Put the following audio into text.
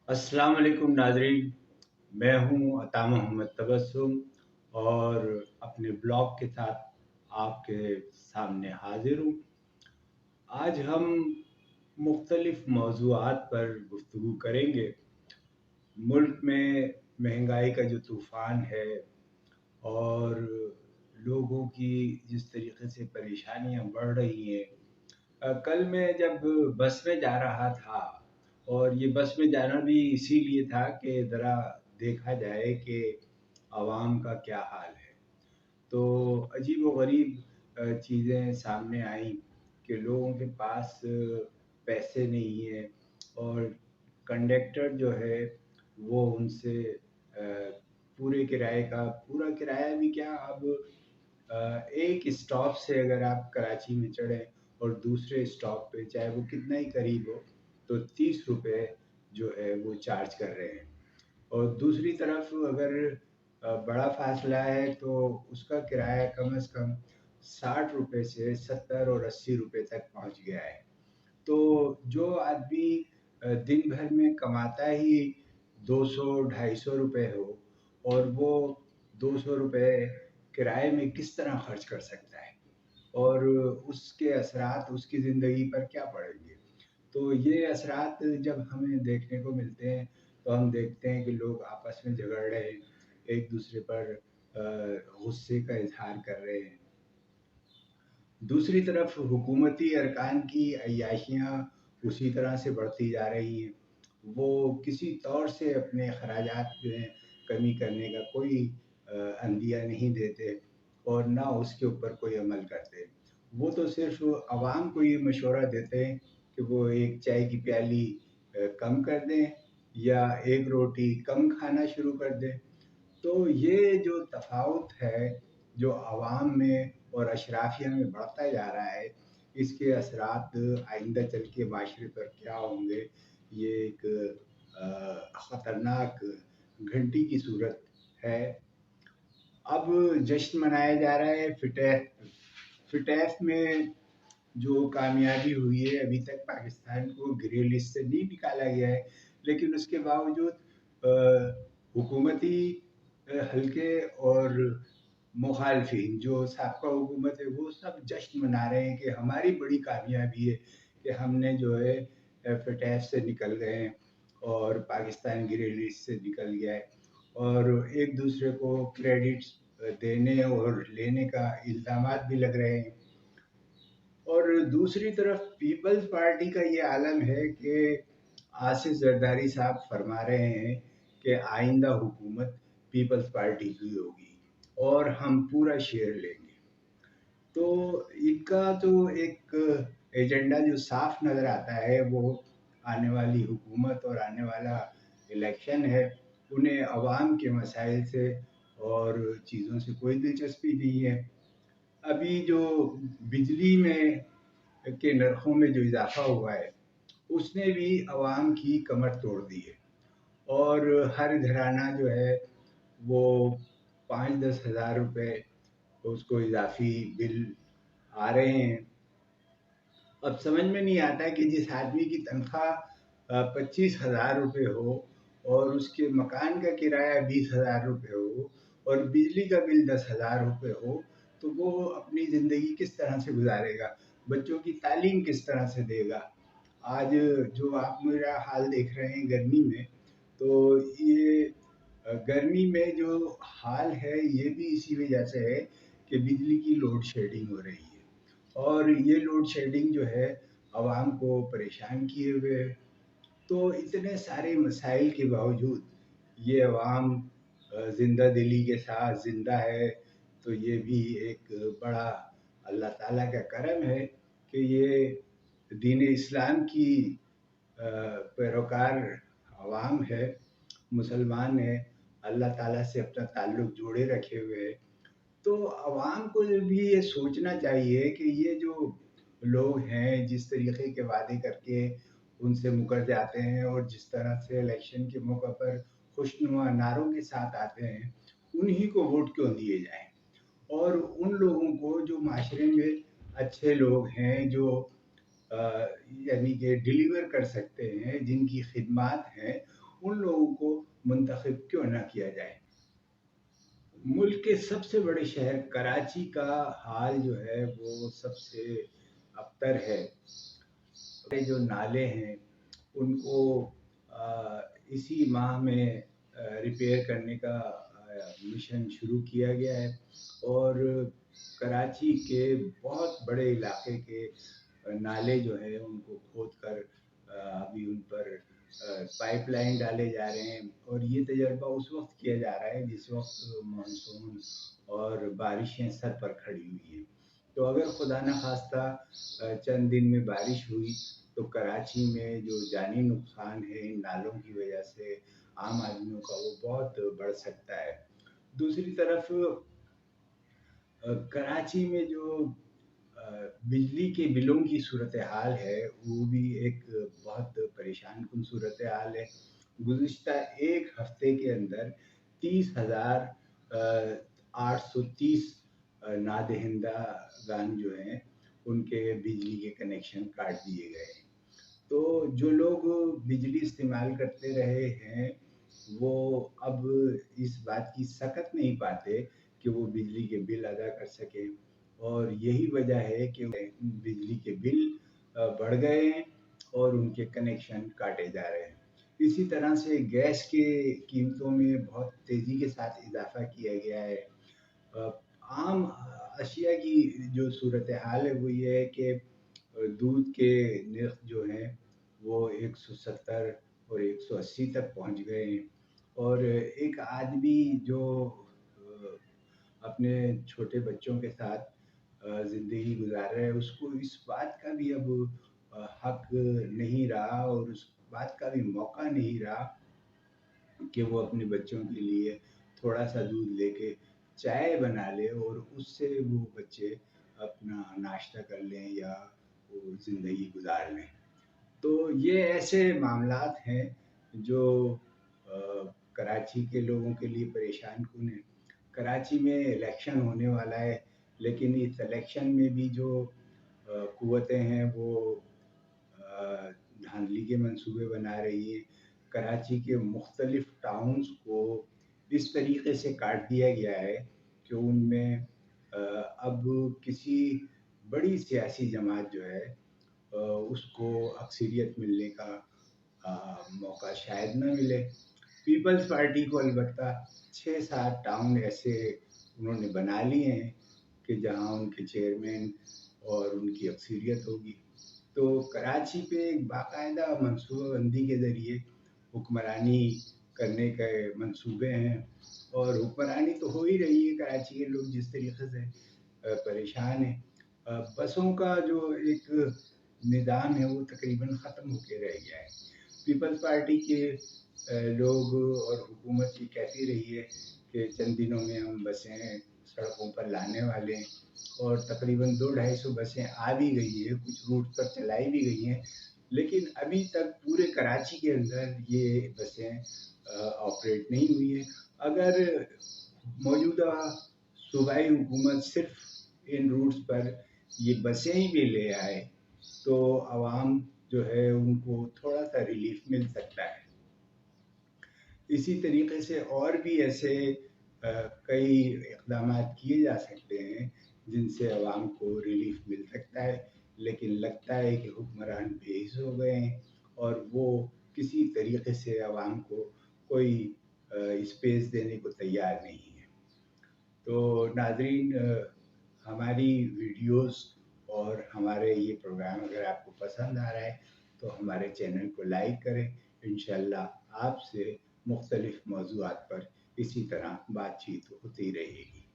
अस्सलाम वालेकुम नाजरीन। मैं हूं अता मोहम्मद तबस्सुम और अपने ब्लॉग के साथ आपके सामने हाजिर हूं। आज हम मुख्तलिफ मौज़ूआत पर गुफ्तगू करेंगे। मुल्क में महंगाई का जो तूफ़ान है और लोगों की जिस तरीके से परेशानियां बढ़ रही हैं। कल मैं जब बस में जा रहा था, और ये बस में जाना भी इसीलिए था कि ज़रा देखा जाए कि आवाम का क्या हाल है। तो अजीब व गरीब चीज़ें सामने आईं कि लोगों के पास पैसे नहीं है, और कंडक्टर जो है वो उनसे पूरे किराए का पूरा किराया भी क्या, अब एक स्टॉप से अगर आप कराची में चढ़ें और दूसरे स्टॉप पे, चाहे वो कितना ही करीब हो, तो 30 रुपये जो है वो चार्ज कर रहे हैं। और दूसरी तरफ अगर बड़ा फासला है तो उसका किराया कम से कम 60 रुपये से 70 और 80 रुपये तक पहुंच गया है। तो जो आदमी दिन भर में कमाता ही 200-250 रुपये हो, और वो 200 रुपये किराए में किस तरह खर्च कर सकता है, और उसके असरात उसकी ज़िंदगी पर क्या पड़ेंगे। तो ये असरात जब हमें देखने को मिलते हैं, तो हम देखते हैं कि लोग आपस में झगड़ रहे हैं, एक दूसरे पर गुस्से का इजहार कर रहे हैं। दूसरी तरफ हुकूमती अरकान की अय्याशियाँ उसी तरह से बढ़ती जा रही हैं। वो किसी तौर से अपने खराजात में कमी करने का कोई अंदिया नहीं देते, और ना उसके ऊपर कोई अमल करते। वो तो सिर्फ आवाम को ये मशवरा देते हैं कि वो एक चाय की प्याली कम कर दें, या एक रोटी कम खाना शुरू कर दें। तो ये जो तफ़ावत है, जो आवाम में और अशराफिया में बढ़ता जा रहा है, इसके असरात आइंदा चल के माशरे पर क्या होंगे, ये एक ख़तरनाक घंटी की सूरत है। अब जश्न मनाया जा रहा है फिटैफ। फिटैफ में जो कामयाबी हुई है, अभी तक पाकिस्तान को ग्रे लिस्ट से नहीं निकाला गया है, लेकिन उसके बावजूद हुकूमती हल्के और मुखालफिन जो साबका हुकूमत है, वो सब जश्न मना रहे हैं कि हमारी बड़ी कामयाबी है कि हमने जो है फिटैफ से निकल गए हैं, और पाकिस्तान ग्रे लिस्ट से निकल गया है। और एक दूसरे को क्रेडिट्स देने और लेने का इल्ज़ामात भी लग रहे हैं। और दूसरी तरफ पीपल्स पार्टी का ये आलम है कि आसिफ जरदारी साहब फरमा रहे हैं कि आइंदा हुकूमत पीपल्स पार्टी की होगी और हम पूरा शेयर लेंगे। तो इनका जो एक एजेंडा जो साफ नज़र आता है, वो आने वाली हुकूमत और आने वाला इलेक्शन है। उन्हें अवाम के मसाइल से और चीज़ों से कोई दिलचस्पी नहीं है। अभी जो बिजली में के नरखों में जो इजाफा हुआ है, उसने भी अवाम की कमर तोड़ दी है, और हर घराना जो है वो 5-10 हज़ार रुपये उसको इजाफी बिल आ रहे हैं। अब समझ में नहीं आता कि जिस आदमी की तनख्वाह 25,000 रुपये हो, और उसके मकान का किराया 20,000 रुपये हो, और बिजली का बिल 10,000 रुपये हो, तो वो अपनी ज़िंदगी किस तरह से गुजारेगा, बच्चों की तालीम किस तरह से देगा। आज जो आप मेरा हाल देख रहे हैं गर्मी में, तो ये गर्मी में जो हाल है, ये भी इसी वजह से है कि बिजली की लोड शेडिंग हो रही है, और ये लोड शेडिंग जो है आवाम को परेशान किए हुए है। तो इतने सारे मसाइल के बावजूद ये अवाम ज़िंदा दिली के साथ ज़िंदा है। तो ये भी एक बड़ा अल्लाह ताला का करम है कि ये दीन इस्लाम की पैरोकार अवाम है, मुसलमान है, अल्लाह ताला से अपना ताल्लुक़ जोड़े रखे हुए है। तो अवाम को भी ये सोचना चाहिए कि ये जो लोग हैं, जिस तरीके के वादे करके उनसे मुकर जाते हैं, और जिस तरह से इलेक्शन के मौके पर खुशनुमा नारों के साथ आते हैं, उन्हीं को वोट क्यों दिए जाएं, और उन लोगों को जो माशरे में अच्छे लोग हैं, जो यानी कि डिलीवर कर सकते हैं, जिनकी खिदमात हैं, उन लोगों को मुंतखब क्यों ना किया जाए। मुल्क के सबसे बड़े शहर कराची का हाल जो है वो सबसे अबतर है। जो नाले हैं उनको इसी माह में रिपेयर करने का मिशन शुरू किया गया है और कराची के बहुत बड़े इलाके के नाले जो है उनको खोद कर अभी उन पर पाइपलाइन डाले जा रहे हैं और ये तजर्बा उस वक्त किया जा रहा है जिस वक्त मानसून और बारिशें सर पर खड़ी हुई हैं। तो अगर खुदा न खास्ता चंद दिन में बारिश हुई तो कराची में जो जानी नुकसान है इन नालों की वजह से आम आदमियों का वो बहुत बढ़ सकता है। दूसरी तरफ कराची में जो बिजली के बिलों की सूरत हाल है वो भी एक बहुत परेशान कुन सूरत हाल है। गुज़िश्ता एक हफ्ते के अंदर 30,830 नादहिंदागान जो हैं उनके बिजली के कनेक्शन काट दिए गए। तो जो लोग बिजली इस्तेमाल करते रहे हैं वो अब इस बात की सकत नहीं पाते कि वो बिजली के बिल अदा कर सकें और यही वजह है कि बिजली के बिल बढ़ गए हैं और उनके कनेक्शन काटे जा रहे हैं। इसी तरह से गैस के कीमतों में बहुत तेज़ी के साथ इजाफा किया गया है। आम अशिया की जो सूरत हाल है वो ये है कि दूध के नर्ख जो हैं वो 170 और 180 तक पहुंच गए हैं और एक आदमी जो अपने छोटे बच्चों के साथ ज़िंदगी गुजार रहा है उसको इस बात का भी अब हक नहीं रहा और उस बात का भी मौका नहीं रहा कि वो अपने बच्चों के लिए थोड़ा सा दूध लेके चाय बना ले और उससे वो बच्चे अपना नाश्ता कर लें या वो ज़िंदगी गुजार लें। तो ये ऐसे मामलात हैं जो कराची के लोगों के लिए परेशान कुन है। कराची में इलेक्शन होने वाला है लेकिन इस इलेक्शन में भी जो कुव्वतें हैं वो धांधली के मंसूबे बना रही है। कराची के मुख्तलिफ टाउन्स को इस तरीके से काट दिया गया है कि उनमें अब किसी बड़ी सियासी जमात जो है उसको अक्सरियत मिलने का मौका शायद न मिले। पीपल्स पार्टी को अलबत्ता 6-7 टाउन ऐसे उन्होंने बना लिए हैं कि जहां उनके चेयरमैन और उनकी अक्सरियत होगी। तो कराची पे एक बाकायदा मनसूबाबंदी के ज़रिए हुक्मरानी करने के मंसूबे हैं और हुक्मरानी तो हो ही रही है। कराची के लोग जिस तरीके से परेशान हैं, बसों का जो एक निज़ाम है वो तकरीबन ख़त्म होके रह गया है। पीपल्स पार्टी के लोग और हुकूमत ये कहती रही है कि चंद दिनों में हम बसें सड़कों पर लाने वाले हैं और तकरीबन 200-250 बसें आ भी गई है, कुछ रूट पर चलाई भी गई हैं, लेकिन अभी तक पूरे कराची के अंदर ये बसें ऑपरेट नहीं हुई हैं। अगर मौजूदा सूबाई हुकूमत सिर्फ इन रूट्स पर ये बसें ही भी ले आए तो आवाम जो है उनको थोड़ा सा रिलीफ मिल सकता है। इसी तरीके से और भी ऐसे कई इक़दाम किए जा सकते हैं जिनसे आवाम को रिलीफ मिल सकता है, लेकिन लगता है कि हुक्मरान बेहिस हो गए हैं और वो किसी तरीके से आवाम को कोई स्पेस देने को तैयार नहीं है। तो नाज़रीन, हमारी वीडियोस और हमारे ये प्रोग्राम अगर आपको पसंद आ रहा है तो हमारे चैनल को लाइक करें। इंशाअल्लाह आपसे मुख्तलिफ मौज़ूआत पर इसी तरह बातचीत होती रहेगी।